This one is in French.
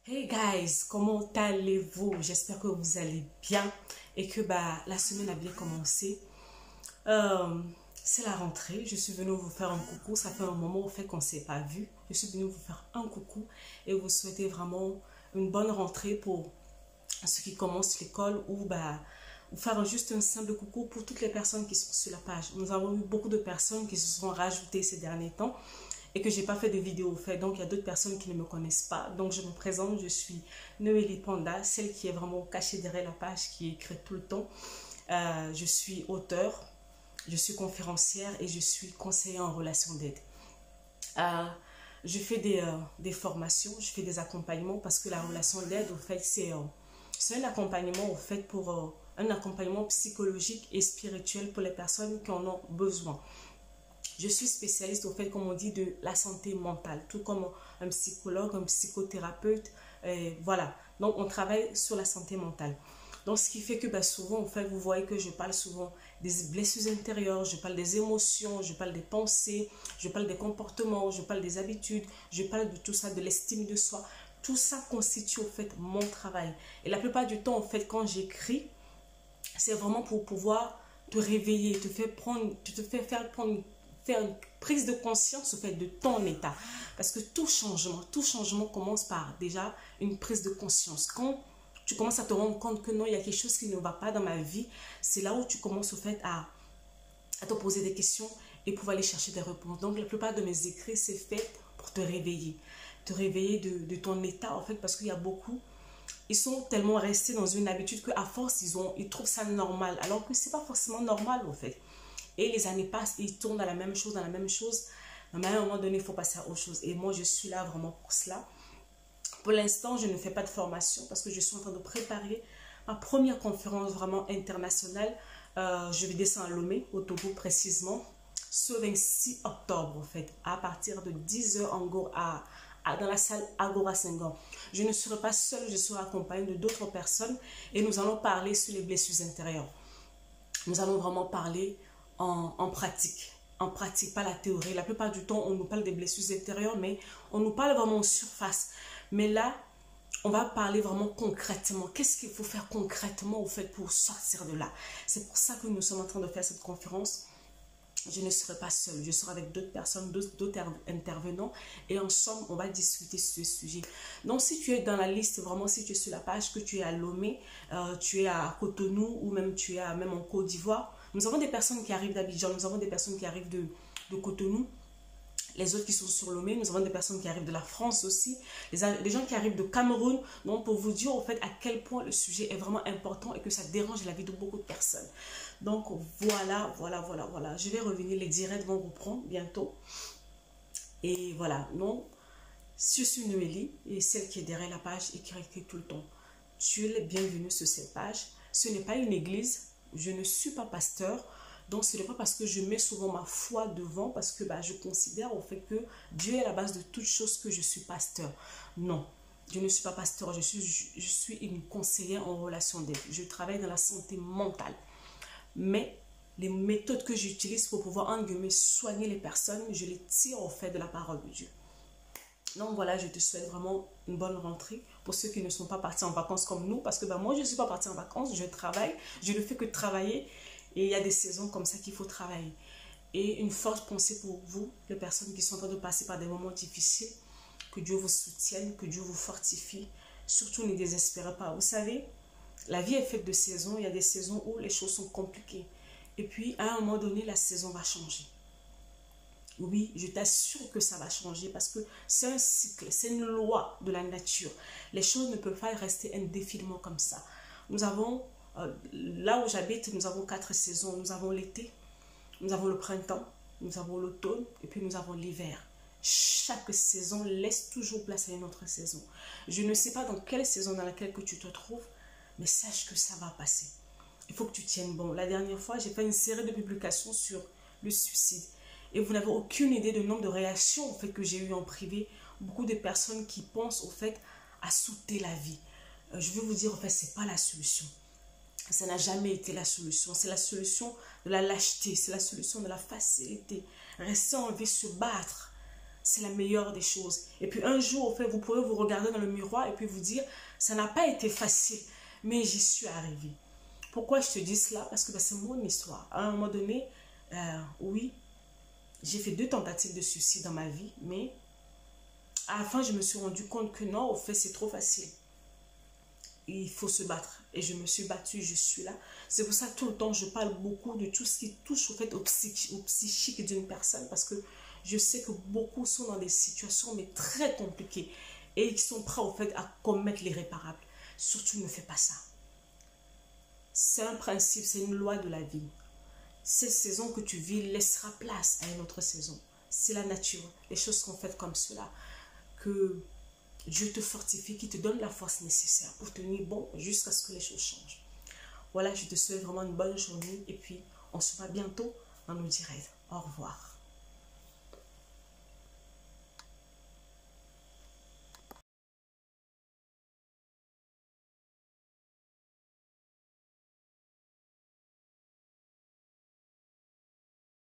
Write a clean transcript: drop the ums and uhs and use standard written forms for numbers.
Hey guys, comment allez-vous? J'espère que vous allez bien et que la semaine a bien commencé. Euh, c'est la rentrée. Je suis venue vous faire un coucou. Ça fait un moment au fait qu'on ne s'est pas vu. Je suis venue vous faire un coucou et vous souhaiter vraiment une bonne rentrée pour ceux qui commencent l'école ou faire juste un simple coucou pour toutes les personnes qui sont sur la page. Nous avons eu beaucoup de personnes qui se sont rajoutées ces derniers temps et que j'ai pas fait de vidéo au fait. Donc, il y a d'autres personnes qui ne me connaissent pas. Donc, je me présente, je suis Noélie Panda, celle qui est vraiment cachée derrière la page, qui écrit tout le temps. Je suis auteure, je suis conférencière et je suis conseillère en relation d'aide. Euh, je fais des formations, je fais des accompagnements parce que la relation d'aide, au fait, c'est un accompagnement, au fait, pour un accompagnement psychologique et spirituel pour les personnes qui en ont besoin. Je suis spécialiste, au fait, comme on dit, de la santé mentale, tout comme un psychologue, un psychothérapeute. Voilà. Donc, on travaille sur la santé mentale. Donc, ce qui fait que souvent, en fait, vous voyez que je parle souvent des blessures intérieures, je parle des émotions, je parle des pensées, je parle des comportements, je parle des habitudes, je parle de tout ça, de l'estime de soi. Tout ça constitue, au fait, mon travail. Et la plupart du temps, en fait, quand j'écris, c'est vraiment pour pouvoir te réveiller, te faire prendre faire une prise de conscience au fait de ton état. Parce que tout changement commence par déjà une prise de conscience. Quand tu commences à te rendre compte que non, il y a quelque chose qui ne va pas dans ma vie, c'est là où tu commences au fait à te poser des questions et pouvoir aller chercher des réponses. Donc la plupart de mes écrits, c'est fait pour te réveiller de ton état en fait, parce qu'il y a beaucoup, ils sont tellement restés dans une habitude qu'à force, ils trouvent ça normal, alors que c'est pas forcément normal en fait. Et les années passent, ils tournent dans la même chose, dans la même chose. Mais à un moment donné, il faut passer à autre chose. Et moi, je suis là vraiment pour cela. Pour l'instant, je ne fais pas de formation parce que je suis en train de préparer ma première conférence vraiment internationale. Je vais descendre à Lomé, au Togo précisément, ce 26 octobre, en fait, à partir de 10 h dans la salle Agora Senghor. Je ne serai pas seule, je serai accompagnée de d'autres personnes et nous allons parler sur les blessures intérieures. Nous allons vraiment parler en pratique, pas la théorie. La plupart du temps, on nous parle des blessures intérieures, mais on nous parle vraiment en surface. Mais là, on va parler vraiment concrètement. Qu'est-ce qu'il faut faire concrètement au fait pour sortir de là? C'est pour ça que nous sommes en train de faire cette conférence. Je ne serai pas seule, je serai avec d'autres personnes, d'autres intervenants et ensemble, on va discuter sur ce sujet. Donc, si tu es dans la liste, vraiment, si tu es sur la page, que tu es à Lomé, tu es à Cotonou ou même tu es même en Côte d'Ivoire, nous avons des personnes qui arrivent d'Abidjan, nous avons des personnes qui arrivent de Cotonou. Les autres qui sont sur Lomé, nous avons des personnes qui arrivent de la France aussi, les gens qui arrivent de Cameroun. Donc, pour vous dire, au fait, à quel point le sujet est vraiment important et que ça dérange la vie de beaucoup de personnes. Donc, voilà. Je vais revenir, les directs vont reprendre bientôt. Et voilà, non, je suis Noélie et celle qui est derrière la page et qui écrit tout le temps. Tu es bienvenue sur cette page. Ce n'est pas une église, je ne suis pas pasteur. Donc, ce n'est pas parce que je mets souvent ma foi devant, parce que je considère au fait que Dieu est à la base de toutes choses que je suis pasteur. Non, je ne suis pas pasteur, je suis une conseillère en relation d'aide. Je travaille dans la santé mentale. Mais les méthodes que j'utilise pour pouvoir, en guillemets, soigner les personnes, je les tire au fait de la parole de Dieu. Donc voilà, je te souhaite vraiment une bonne rentrée pour ceux qui ne sont pas partis en vacances comme nous. Parce que moi, je ne suis pas partie en vacances, je travaille, je ne fais que travailler. Et il y a des saisons comme ça qu'il faut travailler. Et une forte pensée pour vous, les personnes qui sont en train de passer par des moments difficiles. Que Dieu vous soutienne, que Dieu vous fortifie. Surtout, ne désespérez pas. Vous savez, la vie est faite de saisons. Il y a des saisons où les choses sont compliquées. Et puis, à un moment donné, la saison va changer. Oui, je t'assure que ça va changer parce que c'est un cycle, c'est une loi de la nature. Les choses ne peuvent pas rester indéfiniment comme ça. Nous avons, là où j'habite, nous avons 4 saisons. Nous avons l'été, nous avons le printemps, nous avons l'automne et puis nous avons l'hiver. Chaque saison laisse toujours place à une autre saison. Je ne sais pas dans quelle saison dans laquelle que tu te trouves, mais sache que ça va passer. Il faut que tu tiennes bon. La dernière fois, j'ai fait une série de publications sur le suicide. Et vous n'avez aucune idée du nombre de réactions au fait que j'ai eu en privé. Beaucoup de personnes qui pensent au fait à sauter la vie. Je veux vous dire, en fait, ce n'est pas la solution. Ça n'a jamais été la solution. C'est la solution de la lâcheté. C'est la solution de la facilité. Rester en vie, se battre. c'est la meilleure des choses. Et puis un jour, au fait, vous pourrez vous regarder dans le miroir et puis vous dire, ça n'a pas été facile, mais j'y suis arrivée. Pourquoi je te dis cela? Parce que ben, c'est mon histoire. À un moment donné, oui, j'ai fait 2 tentatives de suicide dans ma vie, mais à la fin, je me suis rendu compte que non, au fait, c'est trop facile. Il faut se battre. Et je me suis battue, je suis là. C'est pour ça que tout le temps, je parle beaucoup de tout ce qui touche au fait au psychique d'une personne, parce que je sais que beaucoup sont dans des situations mais très compliquées et ils sont prêts au fait à commettre l'irréparable. Surtout, ne fais pas ça. C'est un principe, c'est une loi de la vie. Cette saison que tu vis laissera place à une autre saison. C'est la nature. Les choses sont faites comme cela. Que Dieu te fortifie, qui te donne la force nécessaire pour tenir bon jusqu'à ce que les choses changent. Voilà, je te souhaite vraiment une bonne journée et puis on se voit bientôt dans nos directs. Au revoir.